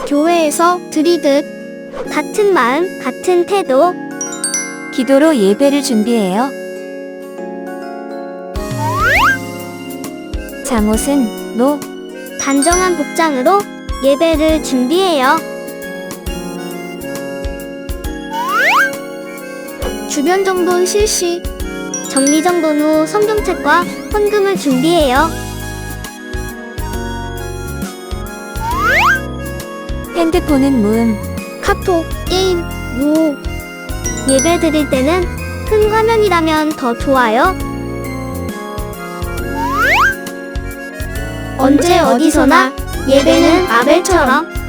교회에서 드리듯 같은 마음, 같은 태도, 기도로 예배를 준비해요. 잠옷은 단정한 복장으로 예배를 준비해요. 주변 정돈 실시, 정리정돈 후 성경책과 헌금을 준비해요. 핸드폰은 무음, 카톡, 게임, 무. 예배 드릴 때는 큰 화면이라면 더 좋아요. 언제 어디서나 예배는 아벨처럼.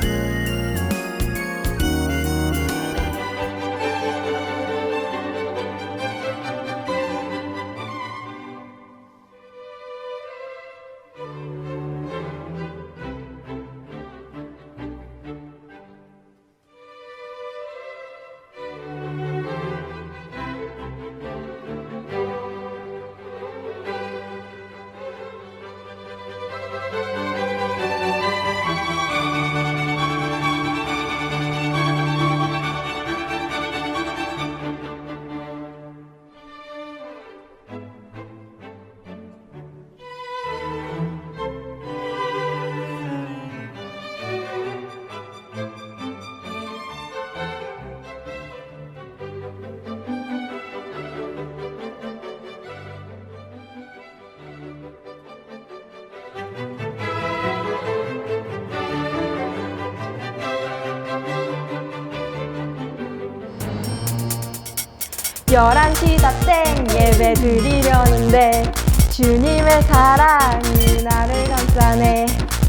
열한 시 다 땡 예배 드리려는데 주님의 사랑이 나를 감싸네.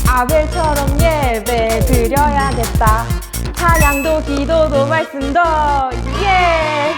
아벨처럼 예배 드려야겠다. 찬양도 기도도 말씀도 예!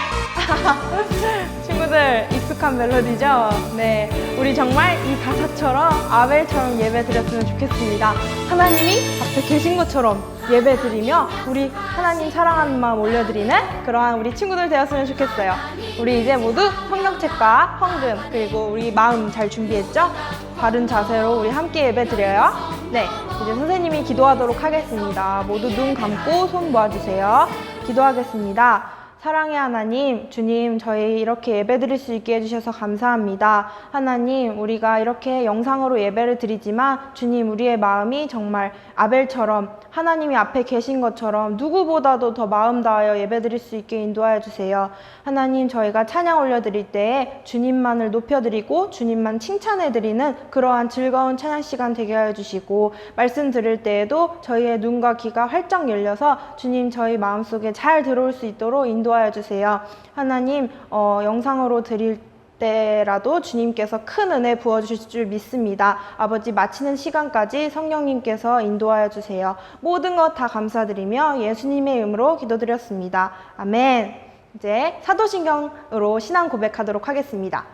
친구들 익숙한 멜로디죠? 네, 우리 정말 이 가사처럼 아벨처럼 예배 드렸으면 좋겠습니다. 하나님이 앞에 계신 것처럼 예배 드리며 우리 하나님 사랑하는 마음 올려드리는 그러한 우리 친구들 되었으면 좋겠어요. 우리 이제 모두 성경책과 헌금 그리고 우리 마음 잘 준비했죠? 바른 자세로 우리 함께 예배 드려요. 네, 이제 선생님이 기도하도록 하겠습니다. 모두 눈 감고 손 모아주세요. 기도하겠습니다. 사랑의 하나님, 주님, 저희 이렇게 예배 드릴 수 있게 해주셔서 감사합니다. 하나님, 우리가 이렇게 영상으로 예배를 드리지만 주님, 우리의 마음이 정말 아벨처럼 하나님이 앞에 계신 것처럼 누구보다도 더 마음 다하여 예배 드릴 수 있게 인도하여 주세요. 하나님, 저희가 찬양 올려드릴 때에 주님만을 높여드리고 주님만 칭찬해드리는 그러한 즐거운 찬양 시간 되게 하여 주시고, 말씀 들을 때에도 저희의 눈과 귀가 활짝 열려서 주님, 저희 마음속에 잘 들어올 수 있도록 인도하여 주세요. 하나님, 영상으로 드릴 때라도 주님께서 큰 은혜 부어주실 줄 믿습니다. 아버지, 마치는 시간까지 성령님께서 인도하여 주세요. 모든 것 다 감사드리며 예수님의 이름으로 기도드렸습니다. 아멘. 이제 사도신경으로 신앙 고백하도록 하겠습니다.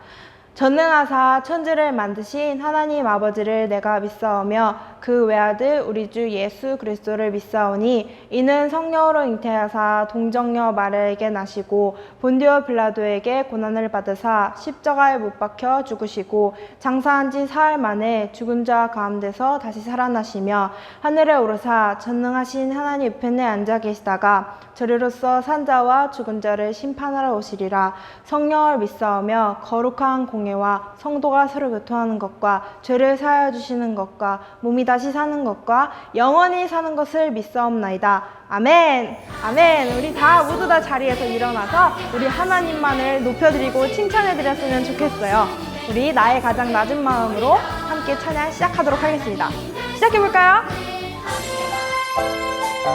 전능하사 천지를 만드신 하나님 아버지를 내가 믿사오며 그 외아들 우리 주 예수 그리스도를 믿사오니 이는 성령으로 잉태하사 동정녀 마리아에게 나시고 본디오 빌라도에게 고난을 받으사 십자가에 못 박혀 죽으시고 장사한 지 사흘 만에 죽은 자 가운데서 다시 살아나시며 하늘에 오르사 전능하신 하나님 우편에 앉아 계시다가 저리로서 산자와 죽은 자를 심판하러 오시리라. 성령을 믿사오며 거룩한 공예와 성도가 서로 교통하는 것과 죄를 사하여 주시는 것과 몸이 다시 사는 것과 영원히 사는 것을 믿사옵나이다. 아멘. 아멘. 우리 다 모두 다 자리에서 일어나서 우리 하나님만을 높여드리고 칭찬해드렸으면 좋겠어요. 우리 나의 가장 낮은 마음으로 함께 찬양 시작하도록 하겠습니다. 시작해볼까요?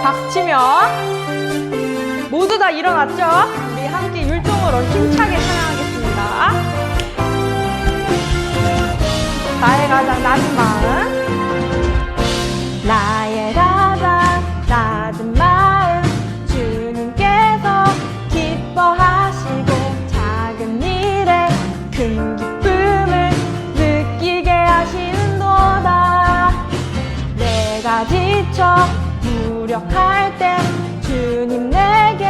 박치며 모두 다 일어났죠? 우리 함께 율동으로 힘차게 찬양하겠습니다. 나의 가장 낮은 마음, 나의 가장 낮은 마음, 주님께서 기뻐하시고 작은 일에 큰 기쁨을 느끼게 하시는도다. 내가 지쳐 무력할 때 주님 내게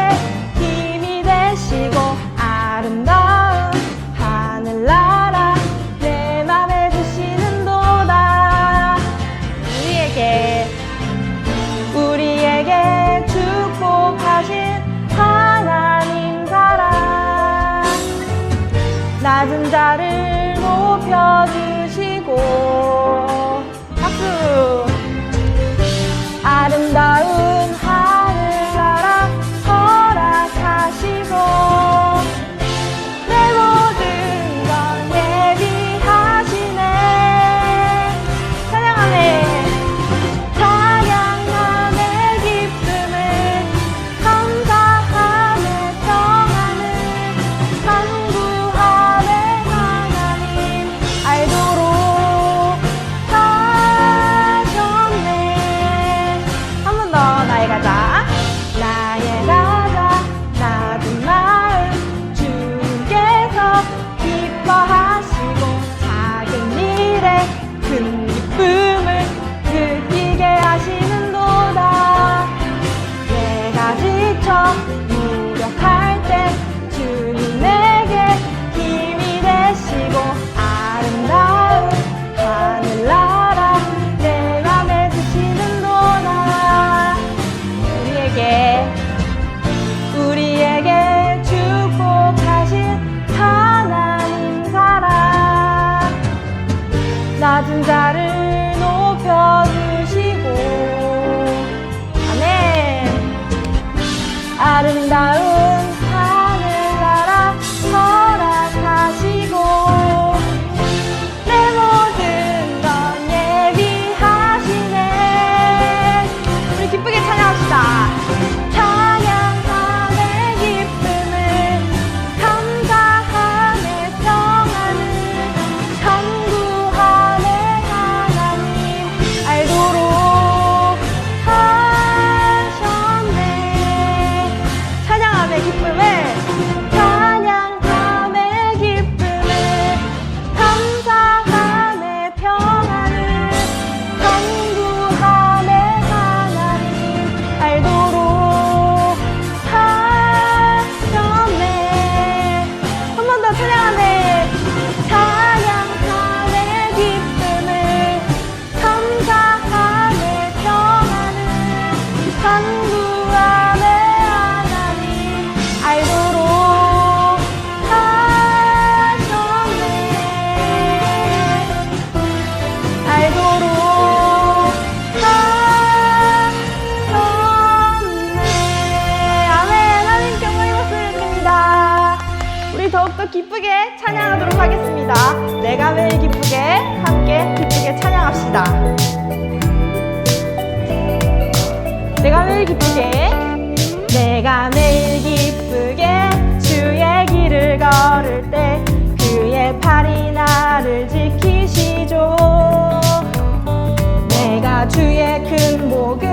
힘이 되시고 아름다운 하늘나라 내 맘에 주시는도다. 우리에게 낮은 자를 높여주시고 아멘. 아름다운 하늘나라 허락하시고 내 모든 건 예비하시네. 우리 기쁘게 찬양합시다. 찬양함의 기쁨을 감사함의 평안을 간구함의 하나님 알도록 하셨네. 찬양함의 기쁨을 찬양함의 기쁨을 감사함의 평안을 간구함의 하나님 알도록 하셨네. 한 번 더 찬양함의 찬양함의 기쁨을 감사함의 평안을 간구함의 하나님 알도록 하셨네. 알도록 하셨네. 아멘. 하나님께 영광의 박수를 드립니다. 우리 더욱더 기쁘게 찬양하도록 하겠습니다. 내가 매일 기쁘게 함께 기쁘게 찬양합시다. 내가 매일 기쁘게 내가 매일 기쁘게 주의 길을 걸을 때 그의 팔이 나를 지키시죠. 내가 주의 큰 복을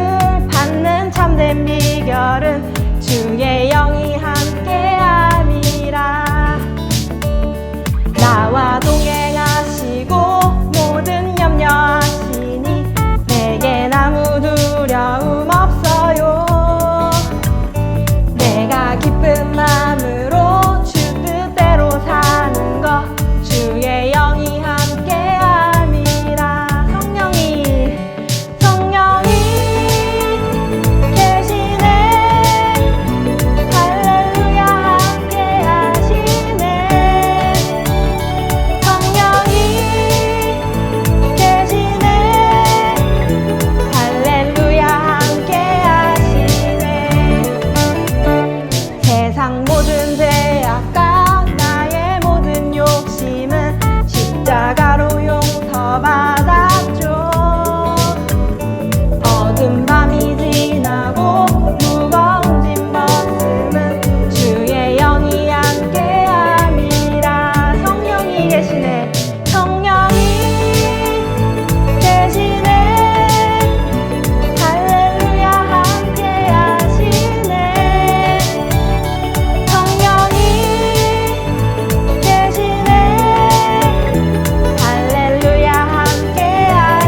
받는 참된 비결은 주의 영이 함께함이라. 나와 동행하시고 모든 염려하시니 내겐 아무 두려움 없어요. 내가 기쁜 마음으로 주 뜻대로 사는 것 주의 영이 함께함이라. 성령이 계시네. 할렐루야 함께하시네. 성령이 계시네. 할렐루야 함께하시네. 세상 모든 죄악과 나의 모든 욕심은 십자가로 용서받았죠. 어두운 밤이 지나고 무거운 짐 벗음은 주의 영이 함께함이라. 성령이 계시네. 성령이 계시네. 할렐루야 함께하시네. 성령이 계시네. 할렐루야 함께하시네.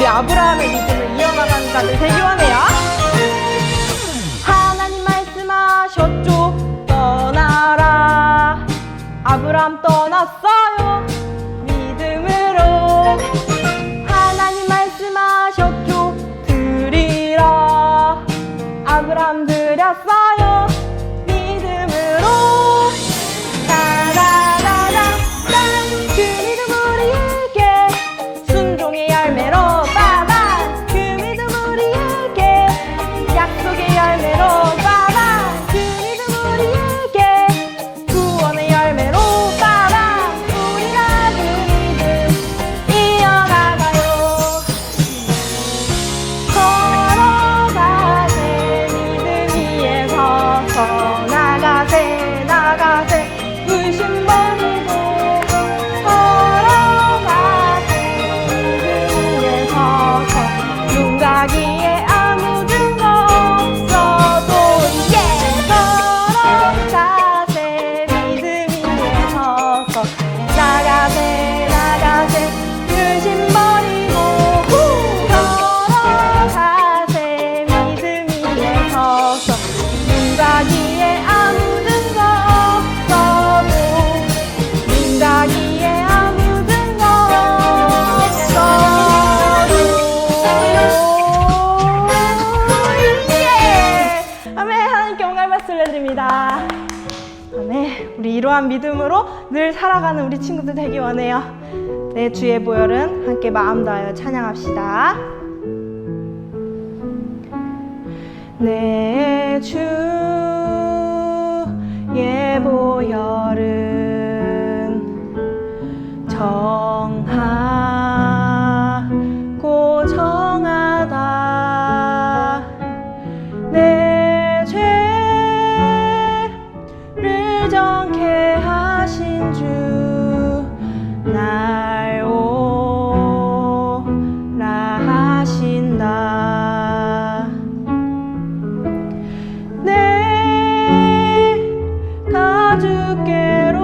우리 아브라함의 믿음을 이어나가는 자들 되기 원해요. 하나님 말씀하셨죠. 떠나라. 아브라함 떠났어요. 믿음으로. 하나님 말씀하셨죠. 드리라. 아브라함 드렸어요. 믿음으로. 따라라라. 그 믿음 우리에게 순종의 열매로 빠밤. 그 믿음 우리에게 약속의 열매로 빠밤. 그 믿음 우리에게 구원의 열매로 빠밤. 우리가 그 믿음 이어나가요. 걸어가세 믿음 위에 서서 나가세 나가세 불신 버리고 걸어가세 믿음 위에 서서 눈 가기에 아무 증거 없어도 예 걸어가세 믿음 위에 서서 나가세 나가세 불신 버리고 걸어가세 믿음 위에 서서 눈 가기에 아무 증거 없어도 눈 가기에 아무 증거 없어도 예! 아멘. 하나님께 온갖 박수 올려드립니다. 아멘. 우리 이러한 믿음으로 늘 살아가는 우리 친구들 되기 원해요. 네, 주의 보혈은 함께 마음 다하여 찬양합시다. 내 주의 보혈은 정하고 정하다. 내 죄를 정케 하신 주 날 오라 하신다. 내가 주께로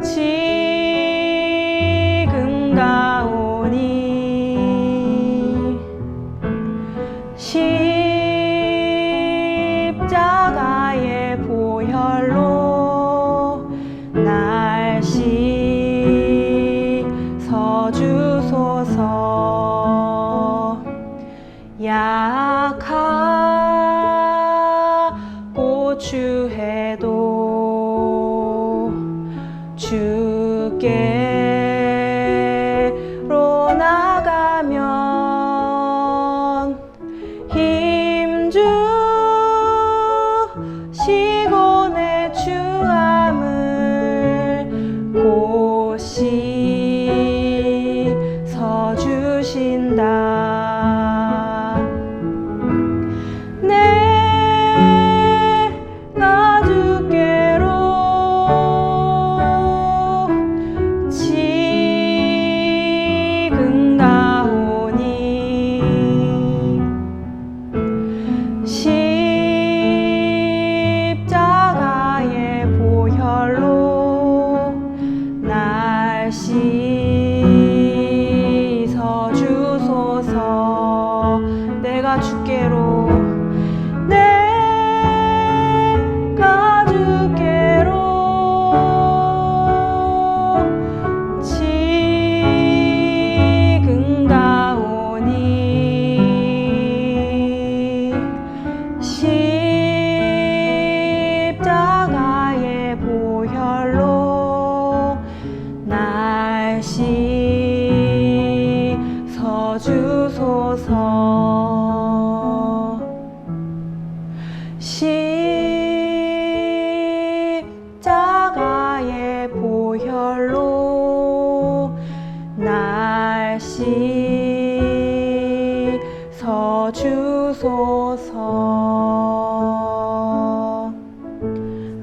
지금 가오니 십자가의 보혈로 날 씻어주소서. 약하고 추해도 주께로 나가면 힘주시고 내 추함을 곧시 서주신다. 내가 주께로 지금 가오니 십자가의 보혈로 날 씻어주소서. 내가 주께로 내가 주께로 지금 가오니 십자가의 보혈로 날 씻어주소서. 십자가의 보혈로 날 씻어주소서.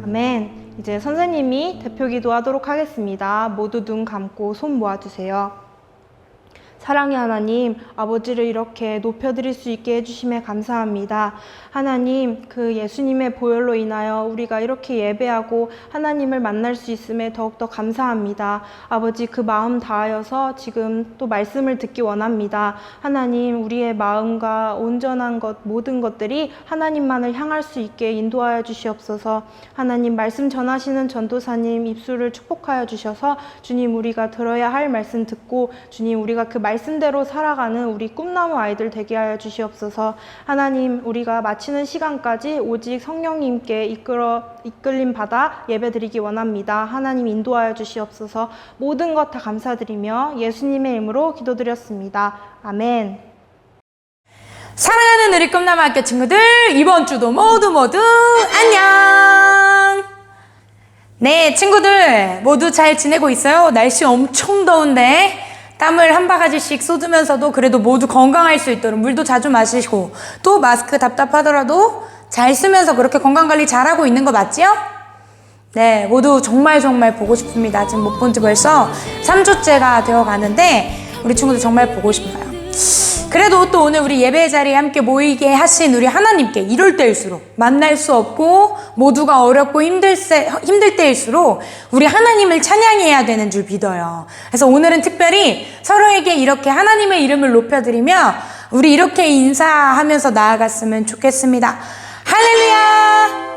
아멘. 이제 선생님이 대표 기도하도록 하겠습니다. 모두 눈 감고 손 모아주세요. 사랑의 하나님, 아버지를 이렇게 높여드릴 수 있게 해주심에 감사합니다. 하나님, 그 예수님의 보혈로 인하여 우리가 이렇게 예배하고 하나님을 만날 수 있음에 더욱더 감사합니다. 아버지, 그 마음 다하여서 지금 또 말씀을 듣기 원합니다. 하나님, 우리의 마음과 온전한 것, 모든 것들이 하나님만을 향할 수 있게 인도하여 주시옵소서. 하나님, 말씀 전하시는 전도사님 입술을 축복하여 주셔서 주님, 우리가 들어야 할 말씀 듣고 주님, 우리가 그 말씀대로 살아가는 우리 꿈나무 아이들 되게 하여 주시옵소서. 하나님, 우리가 마치는 시간까지 오직 성령님께 이끌림 받아 예배드리기 원합니다. 하나님 인도하여 주시옵소서. 모든 것 다 감사드리며 예수님의 이름으로 기도드렸습니다. 아멘. 사랑하는 우리 꿈나무학교 친구들, 이번 주도 모두 안녕. 네, 친구들 모두 잘 지내고 있어요? 날씨 엄청 더운데 땀을 한 바가지씩 쏟으면서도 그래도 모두 건강할 수 있도록 물도 자주 마시고, 또 마스크 답답하더라도 잘 쓰면서 그렇게 건강관리 잘하고 있는 거 맞지요? 네, 모두 정말 보고 싶습니다. 지금 못 본 지 벌써 3주째가 되어 가는데 우리 친구들 정말 보고 싶어요. 그래도 또 오늘 우리 예배 자리에 함께 모이게 하신 우리 하나님께 이럴 때일수록, 만날 수 없고 모두가 어렵고 힘들 때일수록 우리 하나님을 찬양해야 되는 줄 믿어요. 그래서 오늘은 특별히 서로에게 이렇게 하나님의 이름을 높여드리며 우리 이렇게 인사하면서 나아갔으면 좋겠습니다. 할렐루야!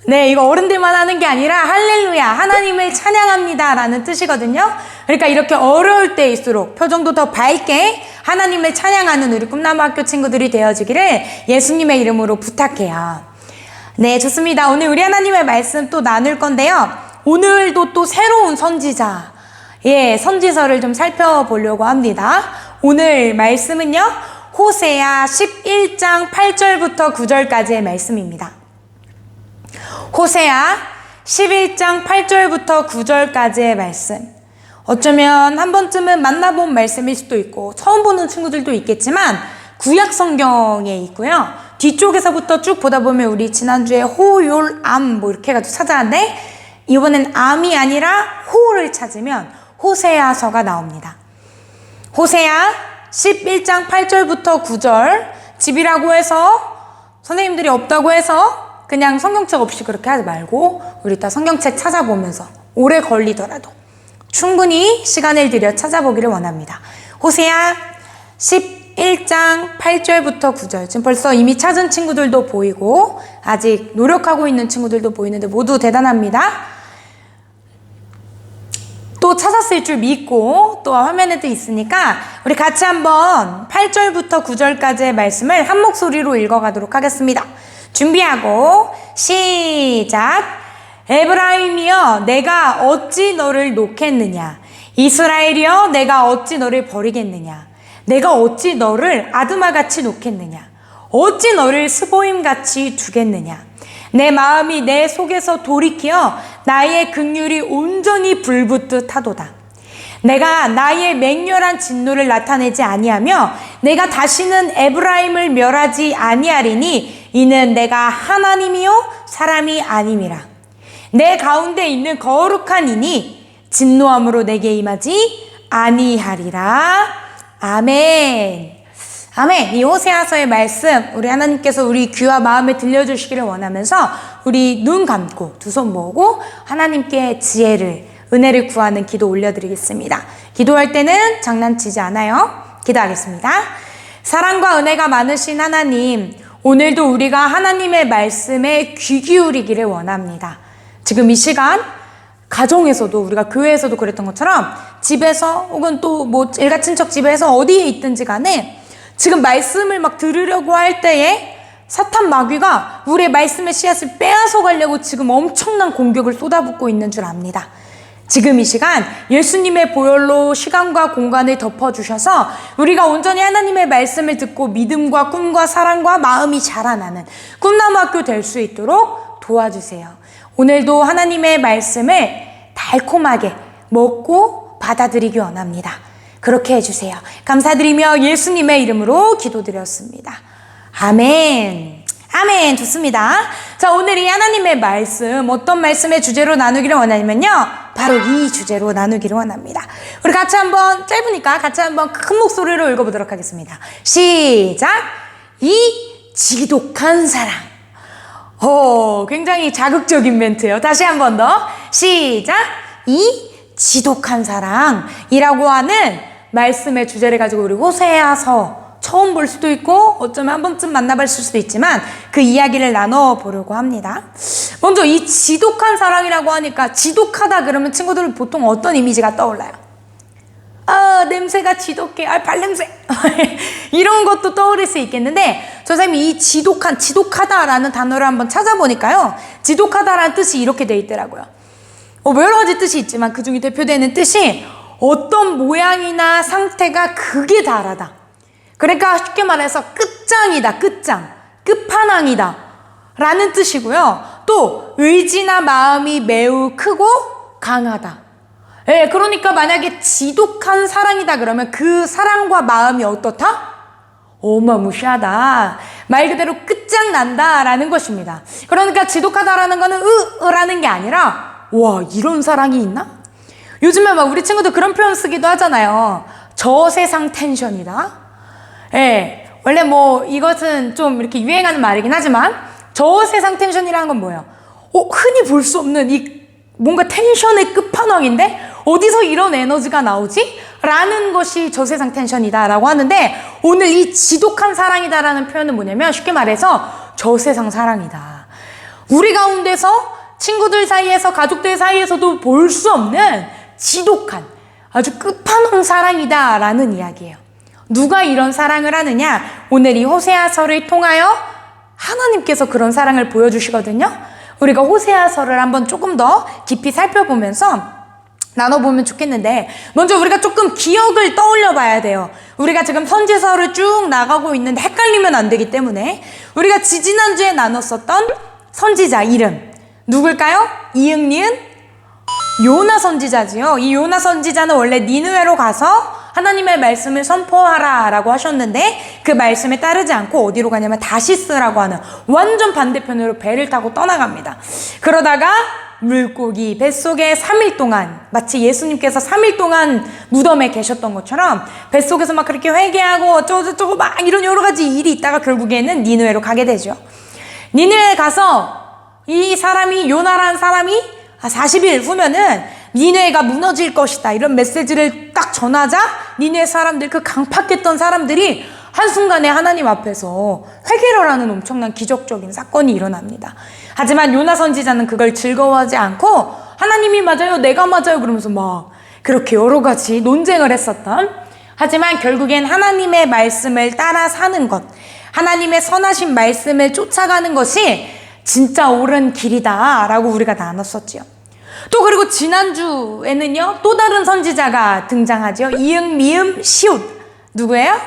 네, 이거 어른들만 하는 게 아니라 할렐루야, 하나님을 찬양합니다 라는 뜻이거든요. 그러니까 이렇게 어려울 때일수록 표정도 더 밝게 하나님을 찬양하는 우리 꿈나무학교 친구들이 되어지기를 예수님의 이름으로 부탁해요. 네, 좋습니다. 오늘 우리 하나님의 말씀 또 나눌 건데요. 오늘도 또 새로운 선지자, 선지서를 좀 살펴보려고 합니다. 오늘 말씀은요, 호세아 11장 8절부터 9절까지의 말씀입니다. 호세아 11장 8절부터 9절까지의 말씀. 어쩌면 한 번쯤은 만나본 말씀일 수도 있고 처음 보는 친구들도 있겠지만 구약 성경에 있고요. 뒤쪽에서부터 쭉 보다 보면 우리 지난주에 호율암 이렇게 해가지고 찾아왔는데 이번엔 암이 아니라 호를 찾으면 호세아서가 나옵니다. 호세아 11장 8절부터 9절, 집이라고 해서 선생님들이 없다고 해서 그냥 성경책 없이 그렇게 하지 말고 우리 다 성경책 찾아보면서 오래 걸리더라도 충분히 시간을 들여 찾아보기를 원합니다. 호세아 11장 8절부터 9절. 지금 벌써 이미 찾은 친구들도 보이고 아직 노력하고 있는 친구들도 보이는데 모두 대단합니다. 또 찾았을 줄 믿고 또 화면에도 있으니까 우리 같이 한번 8절부터 9절까지의 말씀을 한 목소리로 읽어가도록 하겠습니다. 준비하고 시작. 에브라임이여, 내가 어찌 너를 놓겠느냐? 이스라엘이여, 내가 어찌 너를 버리겠느냐? 내가 어찌 너를 아드마같이 놓겠느냐? 어찌 너를 스보임같이 두겠느냐? 내 마음이 내 속에서 돌이키어 나의 긍휼이 온전히 불붙듯 하도다. 내가 나의 맹렬한 진노를 나타내지 아니하며 내가 다시는 에브라임을 멸하지 아니하리니 이는 내가 하나님이요 사람이 아님이라. 내 가운데 있는 거룩한 이니 진노함으로 내게 임하지 아니하리라. 아멘. 아멘. 이 호세아서의 말씀 우리 하나님께서 우리 귀와 마음에 들려주시기를 원하면서 우리 눈 감고 두 손 모으고 하나님께 지혜를, 은혜를 구하는 기도 올려드리겠습니다. 기도할 때는 장난치지 않아요. 기도하겠습니다. 사랑과 은혜가 많으신 하나님, 오늘도 우리가 하나님의 말씀에 귀 기울이기를 원합니다. 지금 이 시간 가정에서도 우리가 교회에서도 그랬던 것처럼 집에서 혹은 또 일가 친척 집에서 어디에 있든지 간에 지금 말씀을 막 들으려고 할 때에 사탄 마귀가 우리의 말씀의 씨앗을 빼앗아 가려고 지금 엄청난 공격을 쏟아붓고 있는 줄 압니다. 지금 이 시간 예수님의 보혈로 시간과 공간을 덮어주셔서 우리가 온전히 하나님의 말씀을 듣고 믿음과 꿈과 사랑과 마음이 자라나는 꿈나무학교 될 수 있도록 도와주세요. 오늘도 하나님의 말씀을 달콤하게 먹고 받아들이기 원합니다. 그렇게 해주세요. 감사드리며 예수님의 이름으로 기도드렸습니다. 아멘. 아멘. 좋습니다. 자, 오늘 이 하나님의 말씀, 어떤 말씀의 주제로 나누기를 원하냐면요. 바로 이 주제로 나누기를 원합니다. 우리 같이 한번, 짧으니까 같이 한번 큰 목소리로 읽어보도록 하겠습니다. 시작! 이 지독한 사랑. 굉장히 자극적인 멘트예요. 다시 한번 더. 시작! 이 지독한 사랑이라고 하는 말씀의 주제를 가지고 우리 호세아서 처음 볼 수도 있고 어쩌면 한 번쯤 만나봤을 수도 있지만 그 이야기를 나눠보려고 합니다. 먼저 이 지독한 사랑이라고 하니까 지독하다 그러면 친구들은 보통 어떤 이미지가 떠올라요? 냄새가 지독해. 발냄새. 이런 것도 떠오를 수 있겠는데 선생님이 이 지독하다라는 단어를 한번 찾아보니까요. 지독하다라는 뜻이 이렇게 돼 있더라고요. 여러 가지 뜻이 있지만 그 중에 대표되는 뜻이 어떤 모양이나 상태가 극에 달하다. 그러니까 쉽게 말해서 끝장이다, 끝판왕이다 라는 뜻이고요. 또 의지나 마음이 매우 크고 강하다. 그러니까 만약에 지독한 사랑이다 그러면 그 사랑과 마음이 어떻다? 어마무시하다. 말 그대로 끝장난다 라는 것입니다. 그러니까 지독하다라는 거는 라는 게 아니라 와, 이런 사랑이 있나? 요즘에 막 우리 친구들 그런 표현 쓰기도 하잖아요. 저세상 텐션이다. 원래 이것은 좀 이렇게 유행하는 말이긴 하지만 저세상 텐션이라는 건 뭐예요? 흔히 볼 수 없는 이 뭔가 텐션의 끝판왕인데 어디서 이런 에너지가 나오지? 라는 것이 저세상 텐션이다 라고 하는데 오늘 이 지독한 사랑이다 라는 표현은 뭐냐면 쉽게 말해서 저세상 사랑이다. 우리 가운데서 친구들 사이에서 가족들 사이에서도 볼 수 없는 지독한 아주 끝판왕 사랑이다 라는 이야기예요. 누가 이런 사랑을 하느냐? 오늘 이 호세아서를 통하여 하나님께서 그런 사랑을 보여주시거든요. 우리가 호세아서를 한번 조금 더 깊이 살펴보면서 나눠보면 좋겠는데 먼저 우리가 조금 기억을 떠올려 봐야 돼요. 우리가 지금 선지서를 쭉 나가고 있는데 헷갈리면 안 되기 때문에 우리가 지지난주에 나눴었던 선지자 이름 누굴까요? 이응, 니은, 요나 선지자지요. 이 요나 선지자는 원래 니느웨로 가서 하나님의 말씀을 선포하라 라고 하셨는데 그 말씀에 따르지 않고 어디로 가냐면 다시스라고 하는 완전 반대편으로 배를 타고 떠나갑니다. 그러다가 물고기 뱃속에 3일 동안 마치 예수님께서 3일 동안 무덤에 계셨던 것처럼 뱃속에서 막 그렇게 회개하고 어쩌고저쩌고 막 이런 여러 가지 일이 있다가 결국에는 니느웨로 가게 되죠. 니느웨에 가서 이 사람이 요나라는 사람이 40일 후면은 니느웨가 무너질 것이다 이런 메시지를 딱 전하자 니느웨 사람들 그 강팍했던 사람들이 한순간에 하나님 앞에서 회개를 하는 엄청난 기적적인 사건이 일어납니다. 하지만 요나 선지자는 그걸 즐거워하지 않고 하나님이 맞아요 내가 맞아요 그러면서 막 그렇게 여러 가지 논쟁을 했었던 하지만 결국엔 하나님의 말씀을 따라 사는 것 하나님의 선하신 말씀을 쫓아가는 것이 진짜 옳은 길이다 라고 우리가 나눴었지요. 또 그리고 지난주에는요 또 다른 선지자가 등장하죠. 이응, 미음, 시옷 누구예요?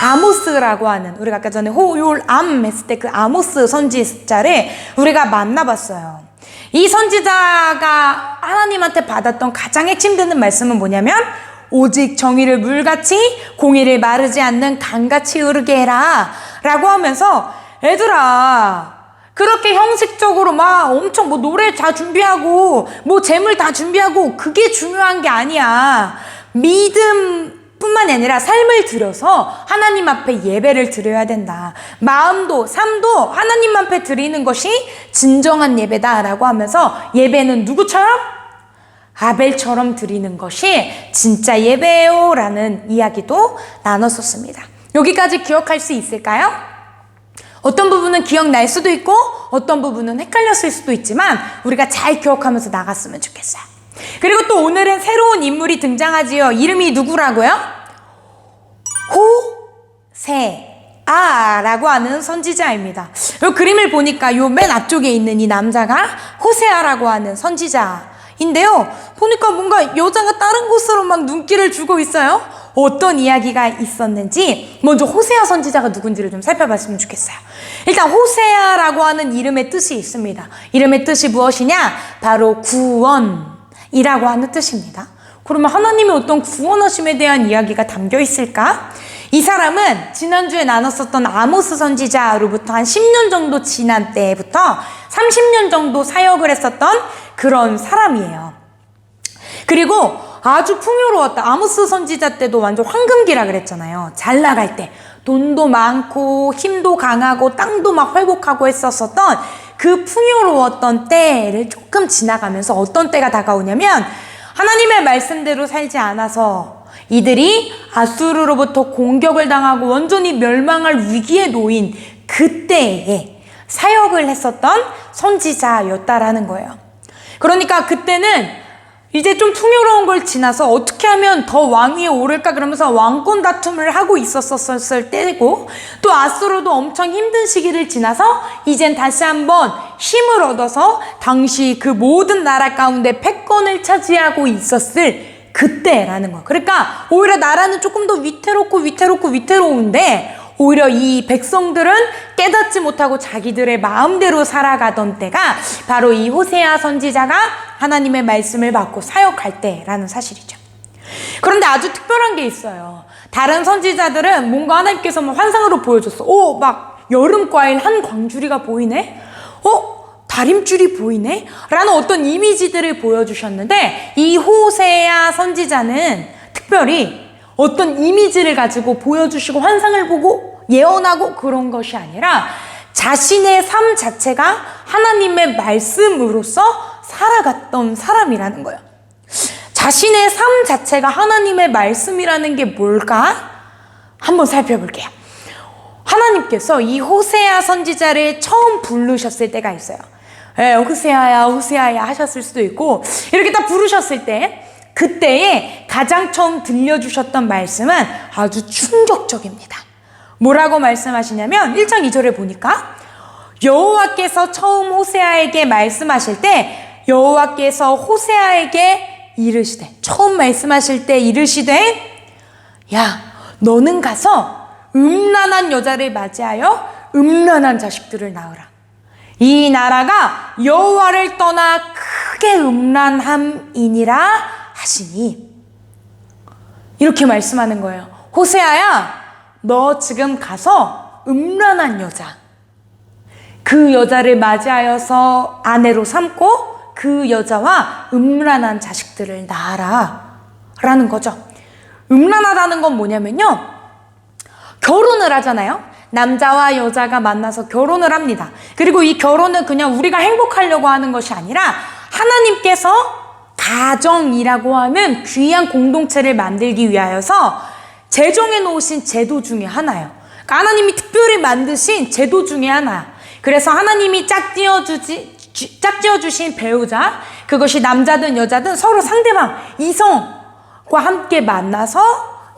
아모스라고 하는 우리가 아까 전에 호율암 했을 때 그 아모스 선지자를 우리가 만나봤어요. 이 선지자가 하나님한테 받았던 가장 핵심되는 말씀은 뭐냐면 오직 정의를 물같이 공의를 마르지 않는 강같이 흐르게 해라 라고 하면서 얘들아 그렇게 형식적으로 막 엄청 노래 다 준비하고 재물 다 준비하고 그게 중요한 게 아니야. 믿음뿐만이 아니라 삶을 들여서 하나님 앞에 예배를 드려야 된다. 마음도 삶도 하나님 앞에 드리는 것이 진정한 예배다라고 하면서 예배는 누구처럼? 아벨처럼 드리는 것이 진짜 예배예요 라는 이야기도 나눴었습니다. 여기까지 기억할 수 있을까요? 어떤 부분은 기억날 수도 있고 어떤 부분은 헷갈렸을 수도 있지만 우리가 잘 기억하면서 나갔으면 좋겠어요. 그리고 또 오늘은 새로운 인물이 등장하지요. 이름이 누구라고요? 호세아라고 하는 선지자입니다. 이 그림을 보니까 요 맨 앞쪽에 있는 이 남자가 호세아라고 하는 선지자인데요. 보니까 뭔가 여자가 다른 곳으로 막 눈길을 주고 있어요. 어떤 이야기가 있었는지 먼저 호세아 선지자가 누군지를 좀 살펴봤으면 좋겠어요. 일단 호세아라고 하는 이름의 뜻이 있습니다. 이름의 뜻이 무엇이냐? 바로 구원이라고 하는 뜻입니다. 그러면 하나님의 어떤 구원하심에 대한 이야기가 담겨 있을까? 이 사람은 지난주에 나눴었던 아모스 선지자로부터 한 10년 정도 지난 때부터 30년 정도 사역을 했었던 그런 사람이에요. 그리고 아주 풍요로웠다. 아모스 선지자 때도 완전 황금기라 그랬잖아요. 잘 나갈 때 돈도 많고 힘도 강하고 땅도 막 회복하고 했었었던 그 풍요로웠던 때를 조금 지나가면서 어떤 때가 다가오냐면 하나님의 말씀대로 살지 않아서 이들이 아수르로부터 공격을 당하고 완전히 멸망할 위기에 놓인 그때에 사역을 했었던 선지자였다라는 거예요. 그러니까 그때는 이제 좀 풍요로운 걸 지나서 어떻게 하면 더 왕위에 오를까 그러면서 왕권 다툼을 하고 있었을 때고, 또 아수르도 엄청 힘든 시기를 지나서 이젠 다시 한번 힘을 얻어서 당시 그 모든 나라 가운데 패권을 차지하고 있었을 그때라는 거예요. 그러니까 오히려 나라는 조금 더 위태롭은데 오히려 이 백성들은 깨닫지 못하고 자기들의 마음대로 살아가던 때가 바로 이 호세아 선지자가 하나님의 말씀을 받고 사역할 때라는 사실이죠. 그런데 아주 특별한 게 있어요. 다른 선지자들은 뭔가 하나님께서 막 환상으로 보여줬어. 막 여름 과일 한 광주리가 보이네? 다림줄이 보이네? 라는 어떤 이미지들을 보여주셨는데 이 호세아 선지자는 특별히 어떤 이미지를 가지고 보여주시고 환상을 보고 예언하고 그런 것이 아니라 자신의 삶 자체가 하나님의 말씀으로서 살아갔던 사람이라는 거예요. 자신의 삶 자체가 하나님의 말씀이라는 게 뭘까? 한번 살펴볼게요. 하나님께서 이 호세아 선지자를 처음 부르셨을 때가 있어요. 호세아야 하셨을 수도 있고, 이렇게 딱 부르셨을 때 그때에 가장 처음 들려주셨던 말씀은 아주 충격적입니다. 뭐라고 말씀하시냐면 1장 2절에 보니까 여호와께서 처음 호세아에게 말씀하실 때 여호와께서 호세아에게 이르시되, 처음 말씀하실 때 이르시되, 야, 너는 가서 음란한 여자를 맞이하여 음란한 자식들을 낳으라. 이 나라가 여호와를 떠나 크게 음란함이니라 하시니. 이렇게 말씀하는 거예요. 호세아야, 너 지금 가서 음란한 여자, 그 여자를 맞이하여서 아내로 삼고 그 여자와 음란한 자식들을 낳아라 라는 거죠. 음란하다는 건 뭐냐면요, 결혼을 하잖아요. 남자와 여자가 만나서 결혼을 합니다. 그리고 이 결혼은 그냥 우리가 행복하려고 하는 것이 아니라 하나님께서 가정이라고 하는 귀한 공동체를 만들기 위하여서 제정해 놓으신 제도 중에 하나예요. 그러니까 하나님이 특별히 만드신 제도 중에 하나. 그래서 하나님이 짝 지어주신 배우자, 그것이 남자든 여자든 서로 상대방, 이성과 함께 만나서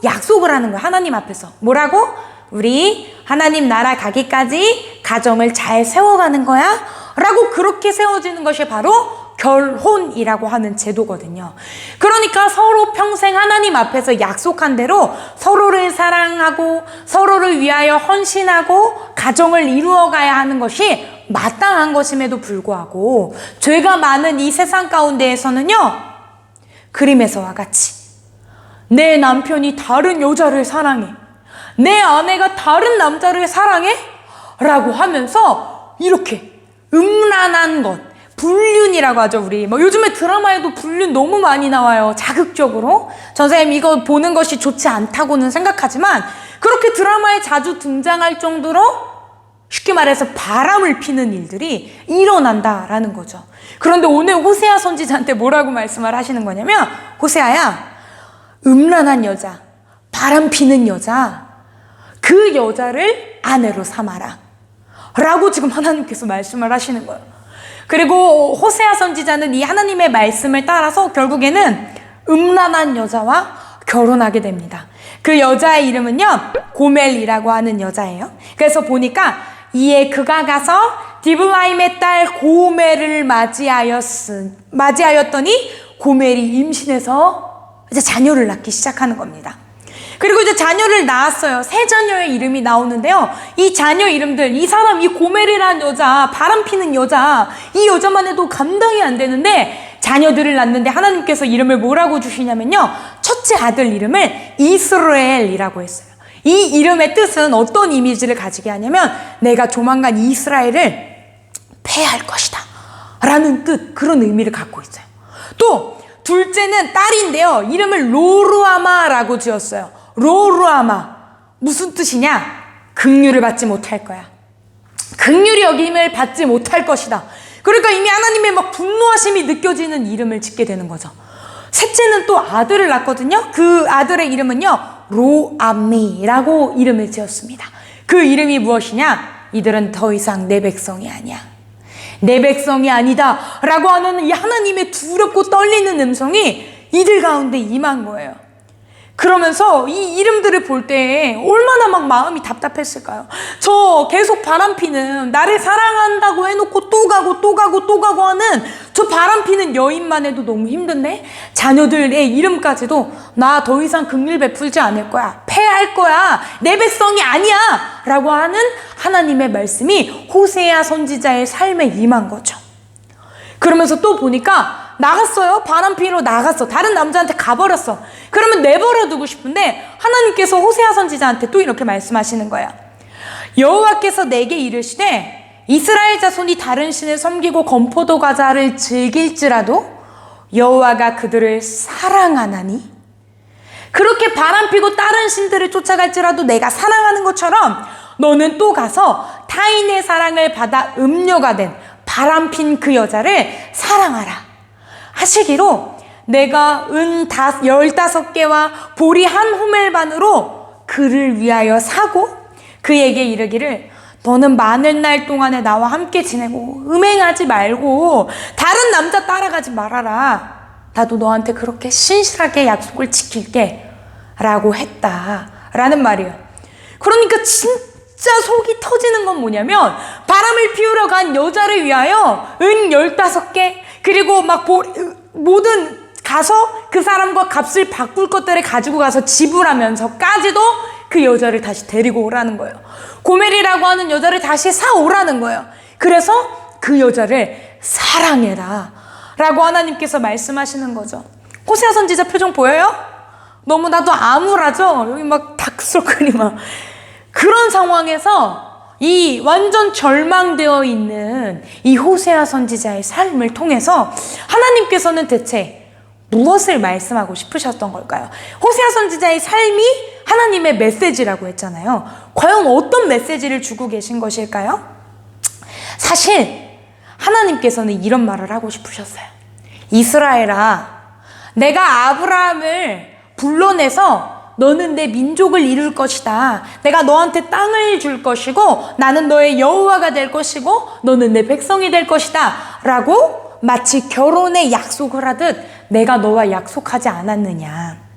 약속을 하는 거예요. 하나님 앞에서. 뭐라고? 우리 하나님 나라 가기까지 가정을 잘 세워가는 거야 라고 그렇게 세워지는 것이 바로 결혼이라고 하는 제도거든요. 그러니까 서로 평생 하나님 앞에서 약속한 대로 서로를 사랑하고 서로를 위하여 헌신하고 가정을 이루어가야 하는 것이 마땅한 것임에도 불구하고 죄가 많은 이 세상 가운데에서는요, 그림에서와 같이 내 남편이 다른 여자를 사랑해, 내 아내가 다른 남자를 사랑해? 라고 하면서 이렇게 음란한 것, 불륜이라고 하죠. 우리 요즘에 드라마에도 불륜 너무 많이 나와요. 자극적으로. 전사님 이거 보는 것이 좋지 않다고는 생각하지만 그렇게 드라마에 자주 등장할 정도로 쉽게 말해서 바람을 피는 일들이 일어난다라는 거죠. 그런데 오늘 호세아 선지자한테 뭐라고 말씀을 하시는 거냐면, 호세아야, 음란한 여자, 바람 피는 여자, 그 여자를 아내로 삼아라 라고 지금 하나님께서 말씀을 하시는 거예요. 그리고 호세아 선지자는 이 하나님의 말씀을 따라서 결국에는 음란한 여자와 결혼하게 됩니다. 그 여자의 이름은요, 고멜이라고 하는 여자예요. 그래서 보니까 이에 그가 가서 디블라임의 딸 고멜을 맞이하였더니 고멜이 임신해서 이제 자녀를 낳기 시작하는 겁니다. 그리고 이제 자녀를 낳았어요. 세 자녀의 이름이 나오는데요. 이 자녀 이름들, 이 사람, 이 고멜이라는 여자, 바람피는 여자, 이 여자만 해도 감당이 안 되는데 자녀들을 낳는데 하나님께서 이름을 뭐라고 주시냐면요, 첫째 아들 이름을 이스라엘이라고 했어요. 이 이름의 뜻은 어떤 이미지를 가지게 하냐면 내가 조만간 이스라엘을 패할 것이다 라는 뜻, 그런 의미를 갖고 있어요. 또 둘째는 딸인데요. 이름을 로루아마라고 지었어요. 로루아마. 무슨 뜻이냐? 긍휼을 받지 못할 거야. 긍휼히 여김을 받지 못할 것이다. 그러니까 이미 하나님의 막 분노하심이 느껴지는 이름을 짓게 되는 거죠. 셋째는 또 아들을 낳거든요. 그 아들의 이름은요, 로암미라고 이름을 지었습니다. 그 이름이 무엇이냐? 이들은 더 이상 내 백성이 아니야. 내 백성이 아니다 라고 하는 이 하나님의 두렵고 떨리는 음성이 이들 가운데 임한 거예요. 그러면서 이 이름들을 볼 때 얼마나 막 마음이 답답했을까요? 저 계속 바람피는, 나를 사랑한다고 해놓고 또 가고 또 가고 또 가고 하는 저 바람피는 여인만 해도 너무 힘든데 자녀들의 이름까지도 나 더 이상 긍휼 베풀지 않을 거야, 패할 거야, 내 백성이 아니야 라고 하는 하나님의 말씀이 호세아 선지자의 삶에 임한 거죠. 그러면서 또 보니까 나갔어요. 바람피러 나갔어. 다른 남자한테 가버렸어. 그러면 내버려 두고 싶은데 하나님께서 호세아 선지자한테 또 이렇게 말씀하시는 거야. 여호와께서 내게 이르시되 이스라엘 자손이 다른 신을 섬기고 건포도 과자를 즐길지라도 여호와가 그들을 사랑하나니, 그렇게 바람피고 다른 신들을 쫓아갈지라도 내가 사랑하는 것처럼 너는 또 가서 타인의 사랑을 받아 음료가 된 바람핀 그 여자를 사랑하라 하시기로 내가 은 15개와 보리 한 호멜반으로 그를 위하여 사고 그에게 이르기를 너는 많은 날 동안에 나와 함께 지내고 음행하지 말고 다른 남자 따라가지 말아라. 나도 너한테 그렇게 신실하게 약속을 지킬게 라고 했다 라는 말이에요. 그러니까 진짜 속이 터지는 건 뭐냐면 바람을 피우러 간 여자를 위하여 은 15개 그리고 막 모든 가서 그 사람과 값을 바꿀 것들을 가지고 가서 지불하면서까지도 그 여자를 다시 데리고 오라는 거예요. 고멜이라고 하는 여자를 다시 사오라는 거예요. 그래서 그 여자를 사랑해라 라고 하나님께서 말씀하시는 거죠. 호세아 선지자 표정 보여요? 너무나도 암울하죠? 여기 막 다크서클이 막. 그런 상황에서 이 완전 절망되어 있는 이 호세아 선지자의 삶을 통해서 하나님께서는 대체 무엇을 말씀하고 싶으셨던 걸까요? 호세아 선지자의 삶이 하나님의 메시지라고 했잖아요. 과연 어떤 메시지를 주고 계신 것일까요? 사실 하나님께서는 이런 말을 하고 싶으셨어요. 이스라엘아, 내가 아브라함을 불러내서 너는 내 민족을 이룰 것이다. 내가 너한테 땅을 줄 것이고 나는 너의 여호와가 될 것이고 너는 내 백성이 될 것이다 라고 마치 결혼의 약속을 하듯 내가 너와 약속하지 않았느냐.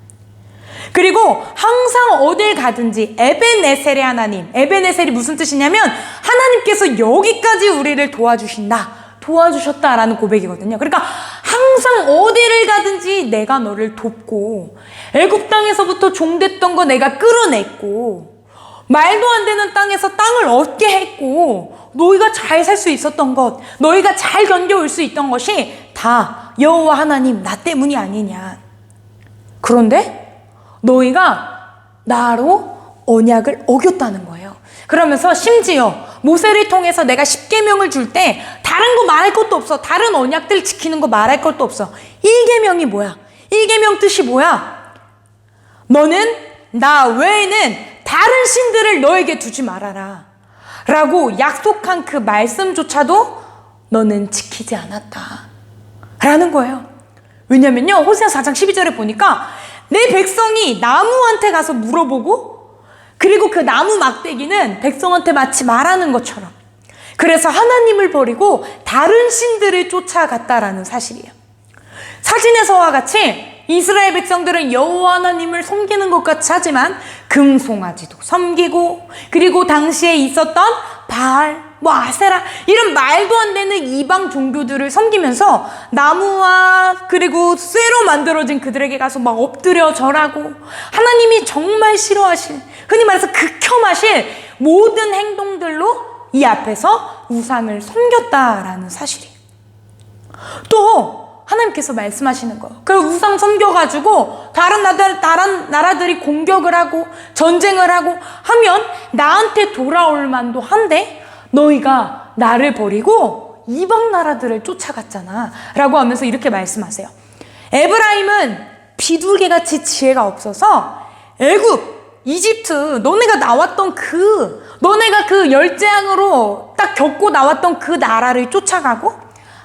그리고 항상 어딜 가든지 에벤에셀의 하나님, 에벤에셀이 무슨 뜻이냐면 하나님께서 여기까지 우리를 도와주셨다라는 고백이거든요. 그러니까 항상 어디를 가든지 내가 너를 돕고 애굽 땅에서부터 종됐던 거 내가 끌어냈고 말도 안 되는 땅에서 땅을 얻게 했고 너희가 잘 살 수 있었던 것, 너희가 잘 견뎌올 수 있던 것이 다 여호와 하나님 나 때문이 아니냐. 그런데 너희가 나로 언약을 어겼다는 거예요. 그러면서 심지어 모세를 통해서 내가 10계명을 줄 때 다른 거 말할 것도 없어. 다른 언약들 지키는 거 말할 것도 없어. 1계명이 뭐야? 1계명 뜻이 뭐야? 너는 나 외에는 다른 신들을 너에게 두지 말아라 라고 약속한 그 말씀조차도 너는 지키지 않았다 라는 거예요. 왜냐면요, 호세아 4장 12절에 보니까 내 백성이 나무한테 가서 물어보고 그리고 그 나무 막대기는 백성한테 마치 말하는 것처럼, 그래서 하나님을 버리고 다른 신들을 쫓아갔다라는 사실이에요. 사진에서와 같이 이스라엘 백성들은 여호와 하나님을 섬기는 것 같이 하지만 금송아지도 섬기고 그리고 당시에 있었던 바알, 아세라 이런 말도 안 되는 이방 종교들을 섬기면서 나무와 그리고 쇠로 만들어진 그들에게 가서 막 엎드려 절하고 하나님이 정말 싫어하실, 흔히 말해서 극혐하실 모든 행동들로 이 앞에서 우상을 섬겼다라는 사실이에요. 또 하나님께서 말씀하시는 거예요. 그리고 우상 섬겨가지고 다른 나라들이 공격을 하고 전쟁을 하고 하면 나한테 돌아올 만도 한데 너희가 나를 버리고 이방 나라들을 쫓아갔잖아 라고 하면서 이렇게 말씀하세요. 에브라임은 비둘기같이 지혜가 없어서 애굽, 이집트, 너네가 나왔던 너네가 그 열재앙으로 딱 겪고 나왔던 그 나라를 쫓아가고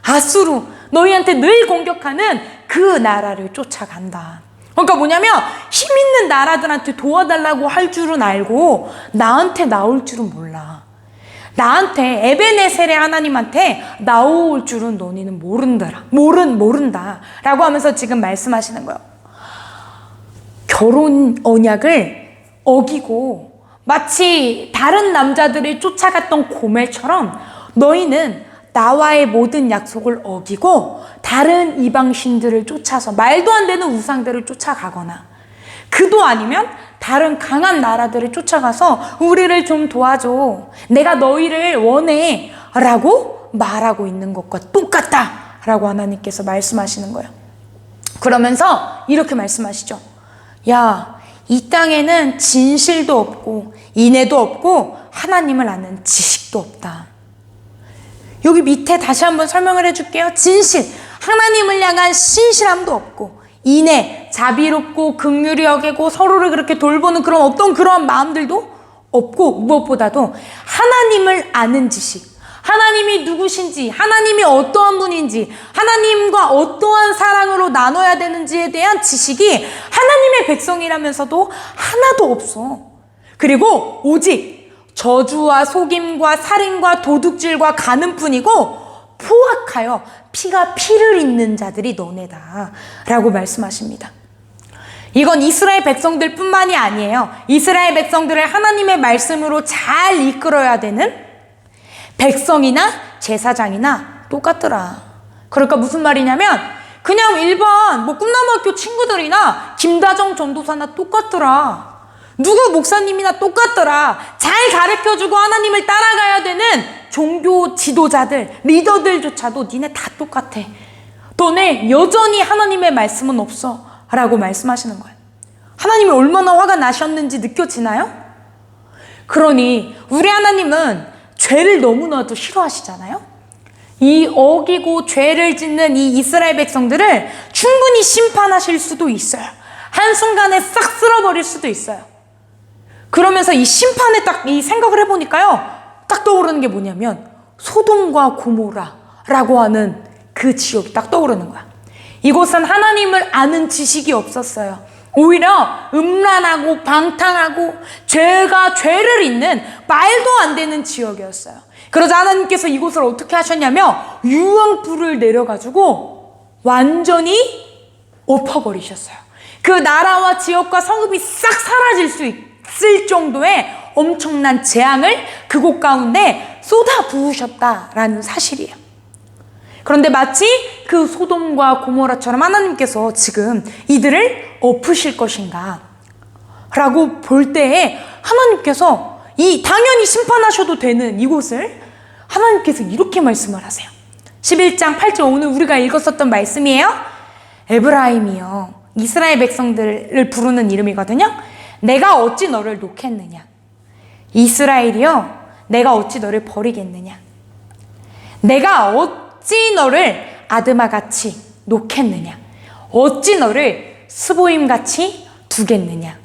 아수르, 너희한테 늘 공격하는 그 나라를 쫓아간다. 그러니까 뭐냐면 힘 있는 나라들한테 도와달라고 할 줄은 알고 나한테 나올 줄은 몰라. 나한테 에베네셀의 하나님한테 나올 줄은 너희는 모른다 라고 하면서 지금 말씀하시는 거예요. 결혼 언약을 어기고 마치 다른 남자들을 쫓아갔던 고멜처럼 너희는 나와의 모든 약속을 어기고 다른 이방신들을 쫓아서 말도 안 되는 우상들을 쫓아가거나 그도 아니면 다른 강한 나라들을 쫓아가서 우리를 좀 도와줘. 내가 너희를 원해. 라고 말하고 있는 것과 똑같다. 라고 하나님께서 말씀하시는 거예요. 그러면서 이렇게 말씀하시죠. 야, 이 땅에는 진실도 없고 인애도 없고 하나님을 아는 지식도 없다. 여기 밑에 다시 한번 설명을 해줄게요. 진실, 하나님을 향한 신실함도 없고 인애, 자비롭고 긍휼히 여기고 서로를 그렇게 돌보는 그런 마음들도 없고 무엇보다도 하나님을 아는 지식, 하나님이 누구신지, 하나님이 어떠한 분인지, 하나님과 어떠한 사랑으로 나눠야 되는지에 대한 지식이 하나님의 백성이라면서도 하나도 없어. 그리고 오직 저주와 속임과 살인과 도둑질과 간음뿐이고 포악하여 피가 피를 잇는 자들이 너네다 라고 말씀하십니다. 이건 이스라엘 백성들 뿐만이 아니에요. 이스라엘 백성들을 하나님의 말씀으로 잘 이끌어야 되는 백성이나 제사장이나 똑같더라. 그러니까 무슨 말이냐면 그냥 일반 꿈나무학교 친구들이나 김다정 전도사나 똑같더라. 누구 목사님이나 똑같더라. 잘 가르쳐주고 하나님을 따라가야 되는 종교 지도자들, 리더들조차도 니네 다 똑같아. 너네 여전히 하나님의 말씀은 없어 라고 말씀하시는 거예요. 하나님이 얼마나 화가 나셨는지 느껴지나요? 그러니 우리 하나님은 죄를 너무나도 싫어하시잖아요. 이 어기고 죄를 짓는 이 이스라엘 백성들을 충분히 심판하실 수도 있어요. 한순간에 싹 쓸어버릴 수도 있어요. 그러면서 이 심판에 딱 이 생각을 해보니까요. 딱 떠오르는 게 뭐냐면 소돔과 고모라라고 하는 그 지역이 딱 떠오르는 거야. 이곳은 하나님을 아는 지식이 없었어요. 오히려 음란하고 방탕하고 죄를 잇는 말도 안 되는 지역이었어요. 그러자 하나님께서 이곳을 어떻게 하셨냐면 유황불을 내려가지고 완전히 엎어버리셨어요. 그 나라와 지역과 성읍이 싹 사라질 수 있을 정도의 엄청난 재앙을 그곳 가운데 쏟아 부으셨다라는 사실이에요. 그런데 마치 그 소돔과 고모라처럼 하나님께서 지금 이들을 엎으실 것인가 라고 볼 때에 하나님께서 당연히 심판하셔도 되는 이곳을 하나님께서 이렇게 말씀을 하세요. 11장 8절 오늘 우리가 읽었었던 말씀이에요. 에브라임이요, 이스라엘 백성들을 부르는 이름이거든요. 내가 어찌 너를 놓겠느냐. 이스라엘이요, 내가 어찌 너를 버리겠느냐. 내가 어찌 너를 아드마같이 놓겠느냐. 어찌 너를 스보임같이 두겠느냐.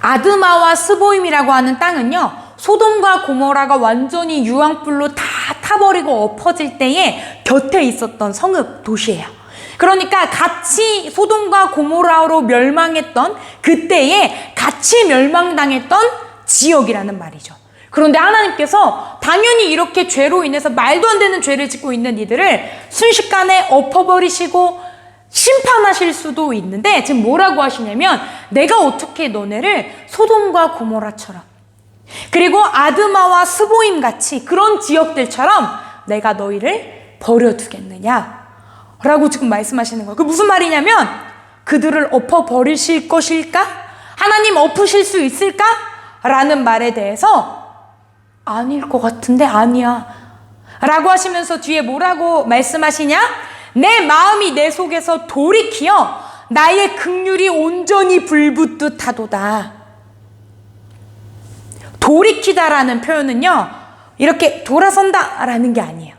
아드마와 스보임이라고 하는 땅은요, 소돔과 고모라가 완전히 유황불로 다 타버리고 엎어질 때에 곁에 있었던 성읍 도시예요. 그러니까 같이 소돔과 고모라로 멸망했던 그때에 같이 멸망당했던 지역이라는 말이죠. 그런데 하나님께서 당연히 이렇게 죄로 인해서 말도 안 되는 죄를 짓고 있는 이들을 순식간에 엎어버리시고 심판하실 수도 있는데 지금 뭐라고 하시냐면 내가 어떻게 너네를 소돔과 고모라처럼 그리고 아드마와 스보임 같이 그런 지역들처럼 내가 너희를 버려두겠느냐 라고 지금 말씀하시는 거예요. 그 무슨 말이냐면 그들을 엎어버리실 것일까? 하나님 엎으실 수 있을까? 라는 말에 대해서 아닐 것 같은데 아니야 라고 하시면서 뒤에 뭐라고 말씀하시냐? 내 마음이 내 속에서 돌이키어 나의 긍휼이 온전히 불붙듯 하도다. 돌이키다라는 표현은요, 이렇게 돌아선다라는 게 아니에요.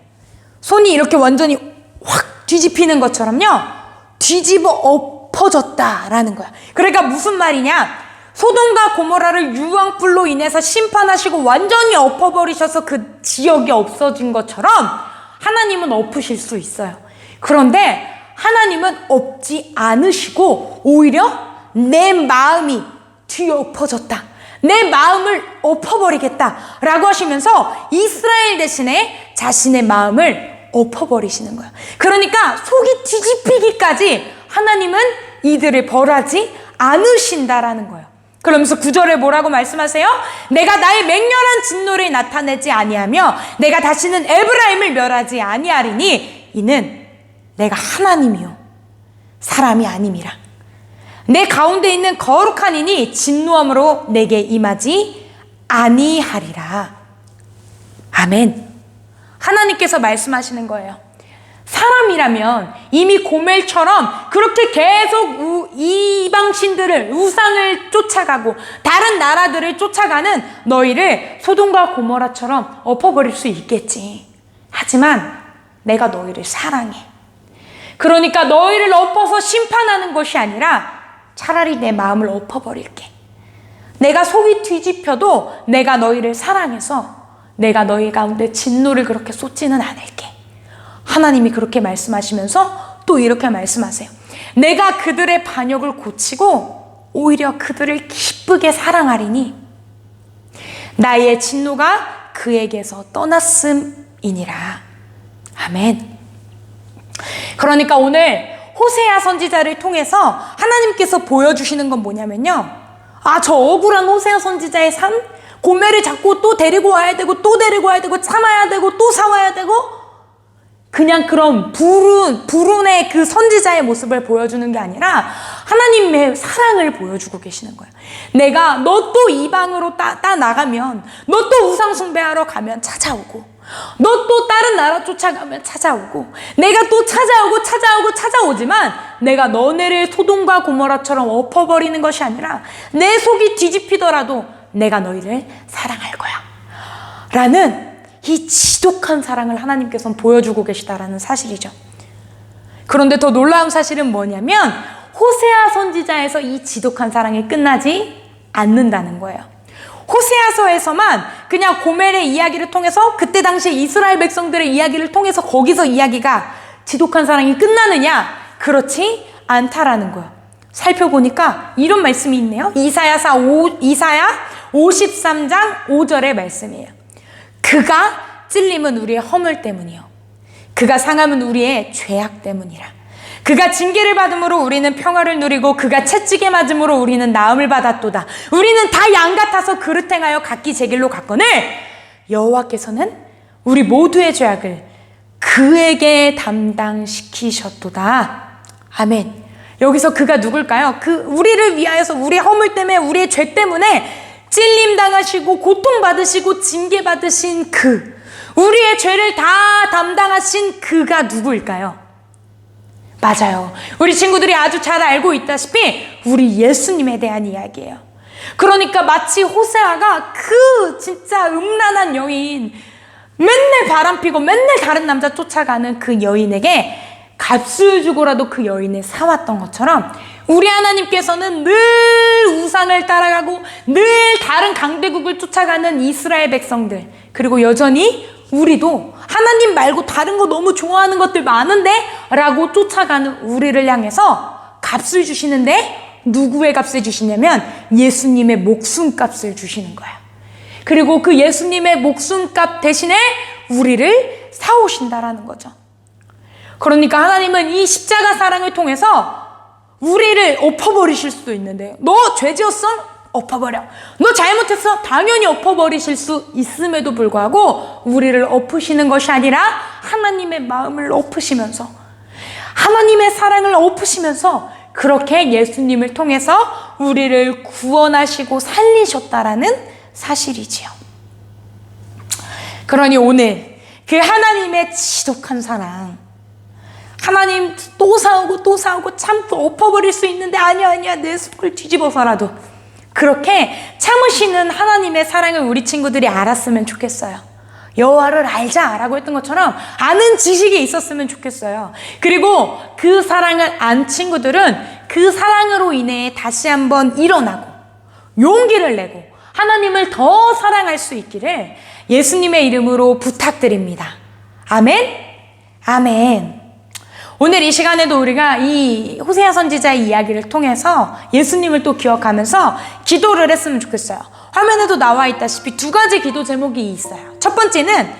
손이 이렇게 완전히 확 뒤집히는 것처럼요, 뒤집어 엎어졌다라는 거야. 그러니까 무슨 말이냐? 소돔과 고모라를 유황불로 인해서 심판하시고 완전히 엎어버리셔서 그 지역이 없어진 것처럼 하나님은 엎으실 수 있어요. 그런데 하나님은 엎지 않으시고 오히려 내 마음이 뒤엎어졌다, 내 마음을 엎어버리겠다라고 하시면서 이스라엘 대신에 자신의 마음을 엎어버리시는 거예요. 그러니까 속이 뒤집히기까지 하나님은 이들을 벌하지 않으신다라는 거예요. 그러면서 9절에 뭐라고 말씀하세요? 내가 나의 맹렬한 진노를 나타내지 아니하며 내가 다시는 에브라임을 멸하지 아니하리니 이는 내가 하나님이요 사람이 아님이라. 내 가운데 있는 거룩한 이니 진노함으로 내게 임하지 아니하리라. 아멘. 하나님께서 말씀하시는 거예요. 사람이라면 이미 고멜처럼 그렇게 계속 이방신들을, 우상을 쫓아가고 다른 나라들을 쫓아가는 너희를 소돔과 고모라처럼 엎어버릴 수 있겠지. 하지만 내가 너희를 사랑해. 그러니까 너희를 엎어서 심판하는 것이 아니라 차라리 내 마음을 엎어버릴게. 내가 속이 뒤집혀도 내가 너희를 사랑해서 내가 너희 가운데 진노를 그렇게 쏟지는 않을게. 하나님이 그렇게 말씀하시면서 또 이렇게 말씀하세요. 내가 그들의 반역을 고치고 오히려 그들을 기쁘게 사랑하리니 나의 진노가 그에게서 떠났음이니라. 아멘. 그러니까 오늘 호세아 선지자를 통해서 하나님께서 보여주시는 건 뭐냐면요, 저 억울한 호세아 선지자의 삶, 고멜을 자꾸 또 데리고 와야 되고 또 데리고 와야 되고 참아야 되고 또 사와야 되고, 그냥 그런 불운의 그 선지자의 모습을 보여주는 게 아니라 하나님의 사랑을 보여주고 계시는 거예요. 내가 너 또 이방으로 나가면, 너 또 우상 숭배하러 가면 찾아오고, 너 또 다른 나라 쫓아가면 찾아오고, 내가 또 찾아오지만 내가 너네를 소돔과 고모라처럼 엎어버리는 것이 아니라 내 속이 뒤집히더라도 내가 너희를 사랑할 거야 라는 이 지독한 사랑을 하나님께서는 보여주고 계시다라는 사실이죠. 그런데 더 놀라운 사실은 뭐냐면 호세아 선지자에서 이 지독한 사랑이 끝나지 않는다는 거예요. 호세아서에서만 그냥 고멜의 이야기를 통해서, 그때 당시 이스라엘 백성들의 이야기를 통해서 거기서 이야기가 지독한 사랑이 끝나느냐? 그렇지 않다라는 거예요. 살펴보니까 이런 말씀이 있네요. 이사야 53장 5절의 말씀이에요. 그가 찔림은 우리의 허물 때문이요 그가 상함은 우리의 죄악 때문이라. 그가 징계를 받음으로 우리는 평화를 누리고 그가 채찍에 맞음으로 우리는 나음을 받았도다. 우리는 다 양 같아서 그릇 행하여 각기 제 길로 갔거늘 여호와께서는 우리 모두의 죄악을 그에게 담당시키셨도다. 아멘. 여기서 그가 누굴까요? 우리를 위하여서 우리의 허물 때문에, 우리의 죄 때문에 찔림 당하시고 고통받으시고 징계받으신 우리의 죄를 다 담당하신 그가 누구일까요? 맞아요. 우리 친구들이 아주 잘 알고 있다시피 우리 예수님에 대한 이야기예요. 그러니까 마치 호세아가 진짜 음란한 여인, 맨날 바람피고 맨날 다른 남자 쫓아가는 그 여인에게 값을 주고라도 그 여인을 사왔던 것처럼 우리 하나님께서는 늘 우상을 따라가고 늘 다른 강대국을 쫓아가는 이스라엘 백성들, 그리고 여전히 우리도 하나님 말고 다른 거 너무 좋아하는 것들 많은데 라고 쫓아가는 우리를 향해서 값을 주시는데, 누구의 값을 주시냐면 예수님의 목숨값을 주시는 거야. 그리고 그 예수님의 목숨값 대신에 우리를 사오신다라는 거죠. 그러니까 하나님은 이 십자가 사랑을 통해서 우리를 엎어버리실 수도 있는데, 너 죄 지었어? 엎어버려. 너 잘못했어? 당연히 엎어버리실 수 있음에도 불구하고 우리를 엎으시는 것이 아니라 하나님의 마음을 엎으시면서, 하나님의 사랑을 엎으시면서 그렇게 예수님을 통해서 우리를 구원하시고 살리셨다라는 사실이지요. 그러니 오늘 그 하나님의 지독한 사랑, 하나님 또 싸우고 참고 엎어버릴 수 있는데 아니야 내 속을 뒤집어서라도 그렇게 참으시는 하나님의 사랑을 우리 친구들이 알았으면 좋겠어요. 여호와를 알자라고 했던 것처럼 아는 지식이 있었으면 좋겠어요. 그리고 그 사랑을 안 친구들은 그 사랑으로 인해 다시 한번 일어나고 용기를 내고 하나님을 더 사랑할 수 있기를 예수님의 이름으로 부탁드립니다. 아멘? 아멘. 오늘 이 시간에도 우리가 이 호세아 선지자의 이야기를 통해서 예수님을 또 기억하면서 기도를 했으면 좋겠어요. 화면에도 나와 있다시피 두 가지 기도 제목이 있어요. 첫 번째는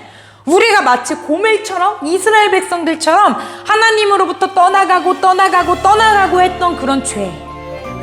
우리가 마치 고멜처럼 이스라엘 백성들처럼 하나님으로부터 떠나가고 했던 그런 죄,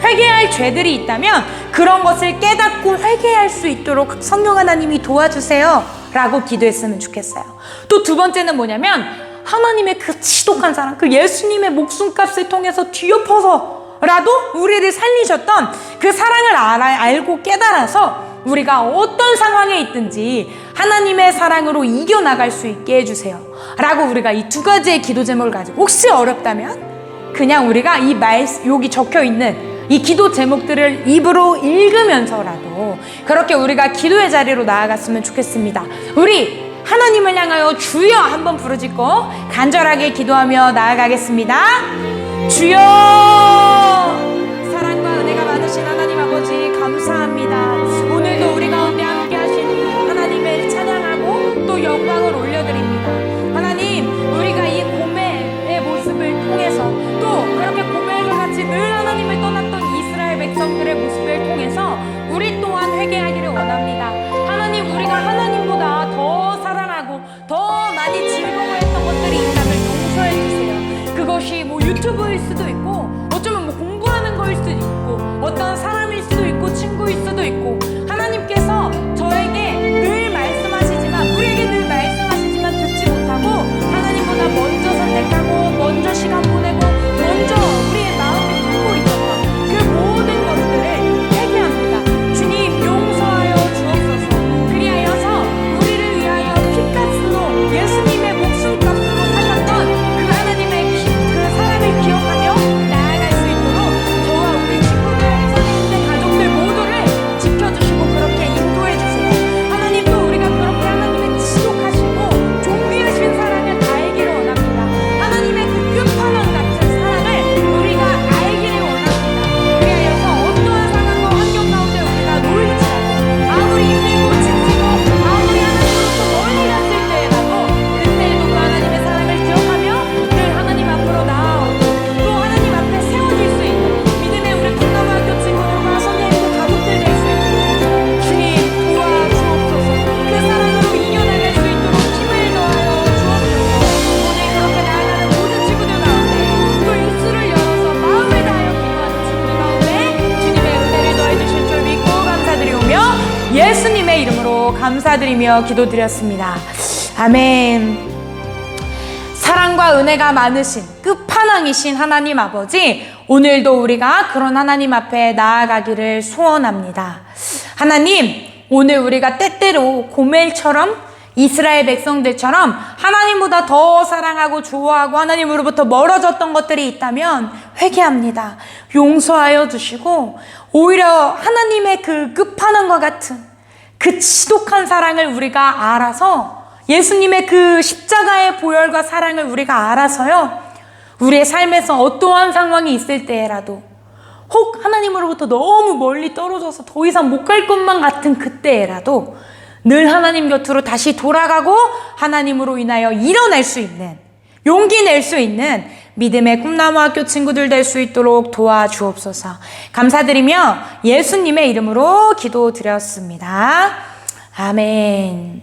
회개할 죄들이 있다면 그런 것을 깨닫고 회개할 수 있도록 성령 하나님이 도와주세요 라고 기도했으면 좋겠어요. 또 두 번째는 뭐냐면 하나님의 그 지독한 사랑, 그 예수님의 목숨값을 통해서 뒤엎어서라도 우리를 살리셨던 그 사랑을 알고 깨달아서 우리가 어떤 상황에 있든지 하나님의 사랑으로 이겨나갈 수 있게 해주세요 라고 우리가 이 두 가지의 기도 제목을 가지고 혹시 어렵다면 그냥 우리가 여기 적혀있는 이 기도 제목들을 입으로 읽으면서라도 그렇게 우리가 기도의 자리로 나아갔으면 좋겠습니다. 우리 하나님을 향하여 주여 한번 부르짖고 간절하게 기도하며 나아가겠습니다. 주여, 사랑과 은혜가 많으신 하나님 아버지 감사합니다. 오늘도 우리 가운데 함께 하신 하나님을 찬양하고 또 영광을 올려드립니다. 하나님, 우리가 이 고멜의 모습을 통해서 또 그렇게 고멜과 같이 늘 하나님을 떠났던 이스라엘 백성들의 모습을 통해서 우리 또한 회개하기를 원합니다. 하나님, 우리가 하나님보다 더 사랑하고 더 많이 즐거워했던 것들이 있다면 용서해 주세요. 그것이 뭐 유튜브일 수도 있고 어쩌면 뭐 공부하는 거일 수도 있고 어떤 사람일 수도 있고 친구일 수도 있고 하나님께서 저에게 늘 말씀하시지만 우리에게 늘 말씀하시지만 듣지 못하고 하나님보다 먼저 선택하고 먼저 시간 보내고 먼저 우리의 마음을 품고 있었던 그 모든 것들을 회개합니다. 주님, 용서하여 주옵소서. 그리하여서 우리를 위하여 피값으로 예수님의 목숨값으로 사셨던 그 하나님의 그 사랑을 기억하며 나아갈 수 있도록 저와 우리 친구들, 선생님들, 가족들 모두를 지켜주시고 그렇게 인도해 주세요. 하나님, 또 우리가 그렇게 하나님의 지독하시고 존귀하신 사랑을 다 알기를 원합니다. 하나님의 그 끝판왕 같은 사랑을 우리가 알기를 원합니다. 그리하여서 어떠한 상황과 환경 가운데 우리가 놓일지라도 아무리 힘들고 지치고 아무리 하나님으로부터 멀리 갔을 때라도 그때에도 그 하나님의 사랑을 기억하며 늘 하나님 앞으로 나아오고 또 하나님 앞에 세워질 수 있는 믿음의 우리 꿈나무학교 친구들과 선생님들 가족들 될 수 있도록 주님 도와주옵소서. 그 사랑으로 이겨나갈 수 있도록 힘을 더하여 주옵소서. 오늘 그렇게 나아가는 모든 친구들 가운데 또 입술을 열어서 마음을 다하여 기도하는 친구들 가운데 주님의 은혜를 더해주실 줄 믿고 감사드리오며 예수님의 이름으로 감사드리며 기도드렸습니다. 아멘. 사랑과 은혜가 많으신 끝판왕이신 하나님 아버지, 오늘도 우리가 그런 하나님 앞에 나아가기를 소원합니다. 하나님, 오늘 우리가 때때로 고멜처럼 이스라엘 백성들처럼 하나님보다 더 사랑하고 좋아하고 하나님으로부터 멀어졌던 것들이 있다면 회개합니다. 용서하여 주시고 오히려 하나님의 그 끝판왕과 같은 그 지독한 사랑을 우리가 알아서 예수님의 그 십자가의 보혈과 사랑을 우리가 알아서요, 우리의 삶에서 어떠한 상황이 있을 때라도 혹 하나님으로부터 너무 멀리 떨어져서 더 이상 못 갈 것만 같은 그때라도 늘 하나님 곁으로 다시 돌아가고 하나님으로 인하여 일어날 수 있는, 용기 낼 수 있는 믿음의 꿈나무학교 친구들 될 수 있도록 도와주옵소서. 감사드리며 예수님의 이름으로 기도드렸습니다. 아멘.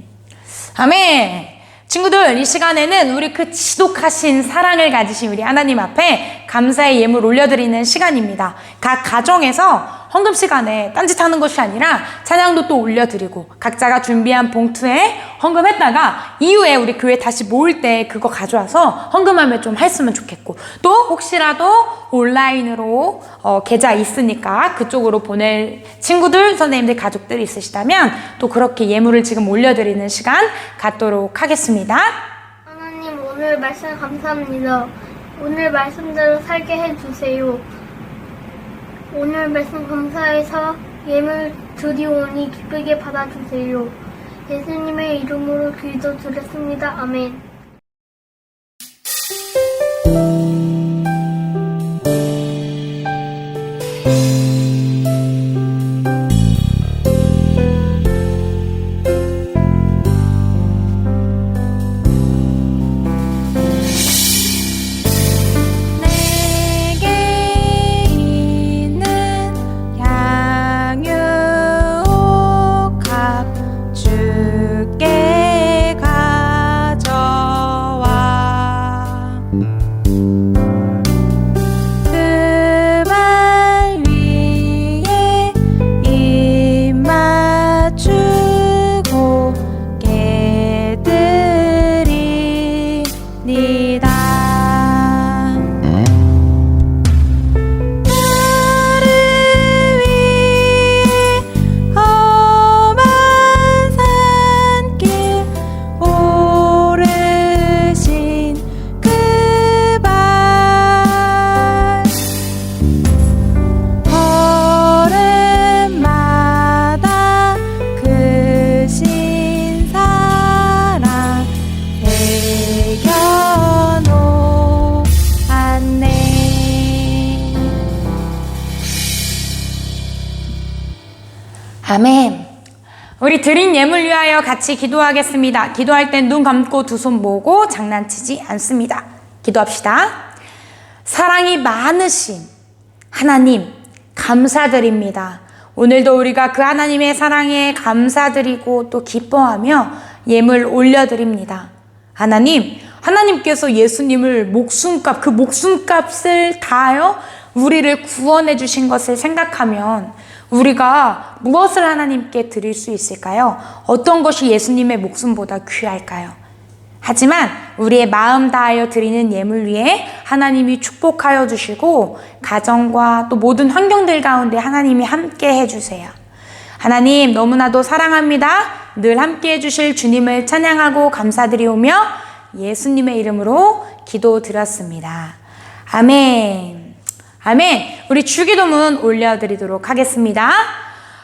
아멘. 친구들, 이 시간에는 우리 그 지독하신 사랑을 가지신 우리 하나님 앞에 감사의 예물 올려드리는 시간입니다. 각 가정에서 헌금 시간에 딴짓하는 것이 아니라 찬양도 또 올려드리고 각자가 준비한 봉투에 헌금했다가 이후에 우리 교회 다시 모일 때 그거 가져와서 헌금하면 좀 했으면 좋겠고, 또 혹시라도 온라인으로 계좌 있으니까 그쪽으로 보낼 친구들, 선생님들, 가족들이 있으시다면 또 그렇게 예물을 지금 올려드리는 시간 갖도록 하겠습니다. 하나님, 오늘 말씀 감사합니다. 오늘 말씀대로 살게 해주세요. 오늘 말씀 감사해서 예물 드리오니 기쁘게 받아주세요. 예수님의 이름으로 기도드렸습니다. 아멘. 아멘. 우리 드린 예물 위하여 같이 기도하겠습니다. 기도할 땐 눈 감고 두 손 모으고 장난치지 않습니다. 기도합시다. 사랑이 많으신 하나님, 감사드립니다. 오늘도 우리가 그 하나님의 사랑에 감사드리고 또 기뻐하며 예물 올려드립니다. 하나님, 하나님께서 예수님을 목숨값, 그 목숨값을 다하여 우리를 구원해 주신 것을 생각하면 우리가 무엇을 하나님께 드릴 수 있을까요? 어떤 것이 예수님의 목숨보다 귀할까요? 하지만 우리의 마음 다하여 드리는 예물 위에 하나님이 축복하여 주시고 가정과 또 모든 환경들 가운데 하나님이 함께 해주세요. 하나님 너무나도 사랑합니다. 늘 함께 해주실 주님을 찬양하고 감사드리오며 예수님의 이름으로 기도드렸습니다. 아멘. 아멘. 우리 주기도문 올려드리도록 하겠습니다.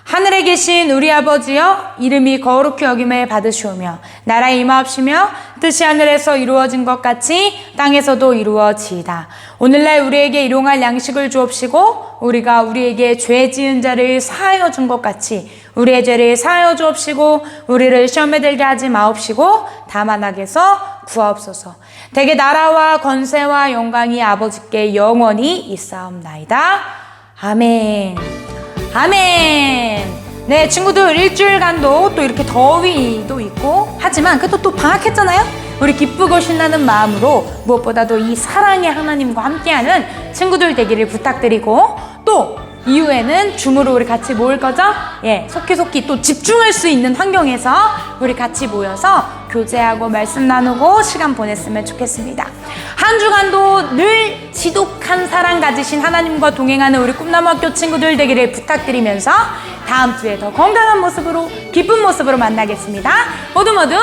하늘에 계신 우리 아버지여, 이름이 거룩히 여김을 받으시오며 나라에 임하옵시며 뜻이 하늘에서 이루어진 것 같이 땅에서도 이루어지이다. 오늘날 우리에게 일용할 양식을 주옵시고 우리가 우리에게 죄 지은 자를 사하여 준 것 같이 우리의 죄를 사하여 주옵시고 우리를 시험에 들게 하지 마옵시고 다만 악에서 구하옵소서. 대개 나라와 권세와 영광이 아버지께 영원히 있사옵나이다. 아멘. 아멘. 네, 친구들 일주일간도 또 이렇게 더위도 있고 하지만 그래도 또 방학했잖아요. 우리 기쁘고 신나는 마음으로 무엇보다도 이 사랑의 하나님과 함께하는 친구들 되기를 부탁드리고 또 이후에는 줌으로 우리 같이 모일 거죠? 예, 속히 또 집중할 수 있는 환경에서 우리 같이 모여서 교제하고 말씀 나누고 시간 보냈으면 좋겠습니다. 한 주간도 늘 지독한 사랑 가지신 하나님과 동행하는 우리 꿈나무 학교 친구들 되기를 부탁드리면서 다음 주에 더 건강한 모습으로 기쁜 모습으로 만나겠습니다. 모두 안녕.